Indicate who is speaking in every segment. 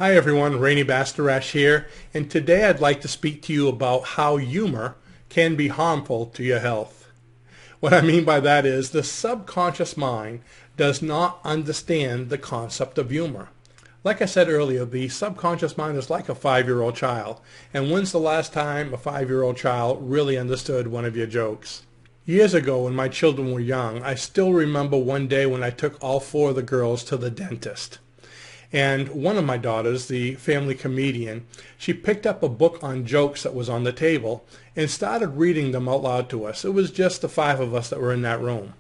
Speaker 1: Hi everyone, Rainy Bastarash here, and today I'd like to speak to you about how humor can be harmful to your health. What I mean by that is the subconscious mind does not understand the concept of humor. Like I said earlier, the subconscious mind is like a 5-year-old child, and when's the last time a 5-year-old child really understood one of your jokes? Years ago when my children were young, I still remember one day when I took all 4 of the girls to the dentist. And one of my daughters, the family comedian, she picked up a book on jokes that was on the table and started reading them out loud to us. It was just the 5 of us that were in that room.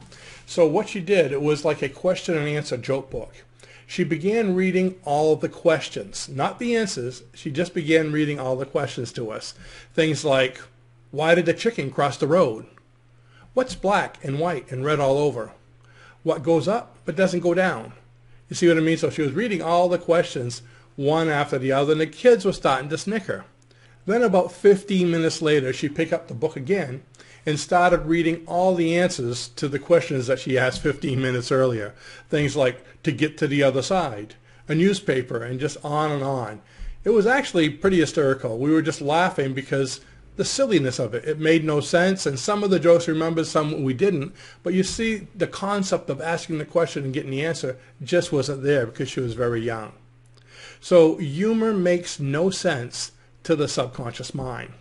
Speaker 1: So what she did, it was like a question and answer joke book. She began reading all of the questions, not the answers. She just began reading all the questions to us. Things like, why did the chicken cross the road? What's black and white and red all over? What goes up but doesn't go down? You see what I mean? So she was reading all the questions one after the other, and the kids were starting to snicker. Then about 15 minutes later, she picked up the book again and started reading all the answers to the questions that she asked 15 minutes earlier. Things like to get to the other side, a newspaper, and just on and on. It was actually pretty hysterical. We were just laughing because the silliness of it. It made no sense, and some of the jokes we remembered, some we didn't. But you see, the concept of asking the question and getting the answer just wasn't there because she was very young. So humor makes no sense to the subconscious mind.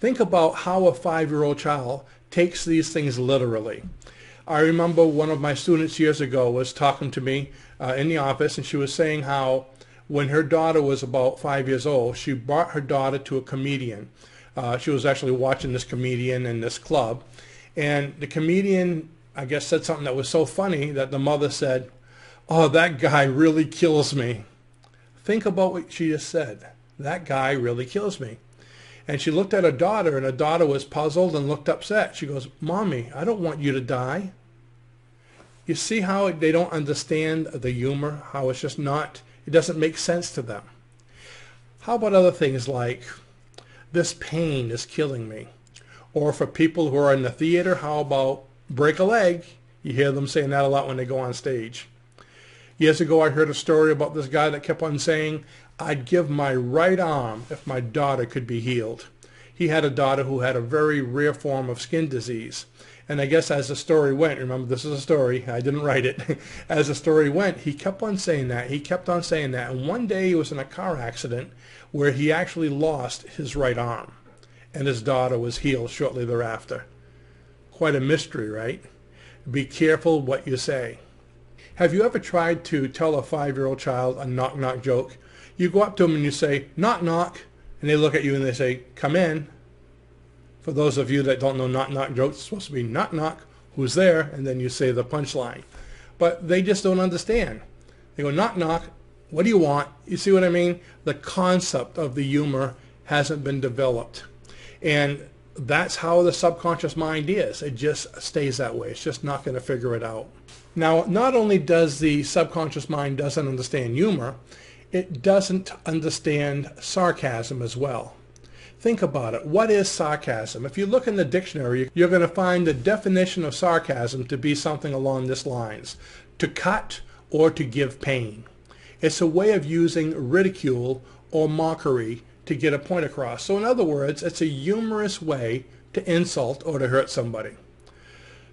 Speaker 1: Think about how a 5-year-old child takes these things literally. I remember one of my students years ago was talking to me in the office, and she was saying how when her daughter was about 5 years old, she brought her daughter to a comedian. She was actually watching this comedian in this club, and the comedian, I guess, said something that was so funny that the mother said, "Oh, that guy really kills me." Think about what she just said. That guy really kills me. And she looked at her daughter, and her daughter was puzzled and looked upset. She goes, "Mommy, I don't want you to die." You see how they don't understand the humor, how it's just not, it doesn't make sense to them. How about other things like, this pain is killing me? Or for people who are in the theater, how about break a leg? You hear them saying that a lot when they go on stage. Years ago I heard a story about this guy that kept on saying, "I'd give my right arm if my daughter could be healed." He had a daughter who had a very rare form of skin disease. And I guess as the story went, remember this is a story, I didn't write it. As the story went, he kept on saying that, he kept on saying that. And one day he was in a car accident where he actually lost his right arm. And his daughter was healed shortly thereafter. Quite a mystery, right? Be careful what you say. Have you ever tried to tell a 5-year-old child a knock-knock joke? You go up to them and you say, "Knock, knock," and they look at you and they say, "Come in." For those of you that don't know knock-knock jokes, it's supposed to be knock, knock, who's there? And then you say the punchline. But they just don't understand. They go, knock, knock, what do you want? You see what I mean? The concept of the humor hasn't been developed. And that's how the subconscious mind is. It just stays that way. It's just not going to figure it out. Now, not only does the subconscious mind doesn't understand humor, it doesn't understand sarcasm as well. Think about it. What is sarcasm? If you look in the dictionary, you're going to find the definition of sarcasm to be something along these lines: to cut or to give pain. It's a way of using ridicule or mockery to get a point across. So in other words, it's a humorous way to insult or to hurt somebody.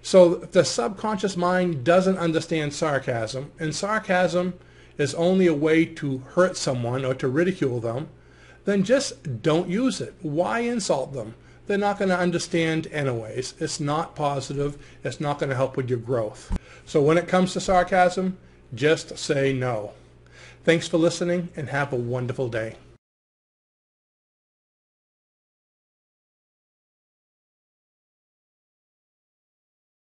Speaker 1: So if the subconscious mind doesn't understand sarcasm, and sarcasm is only a way to hurt someone or to ridicule them, then just don't use it. Why insult them? They're not going to understand anyways. It's not positive. It's not going to help with your growth. So when it comes to sarcasm, just say no. Thanks for listening and have a wonderful day.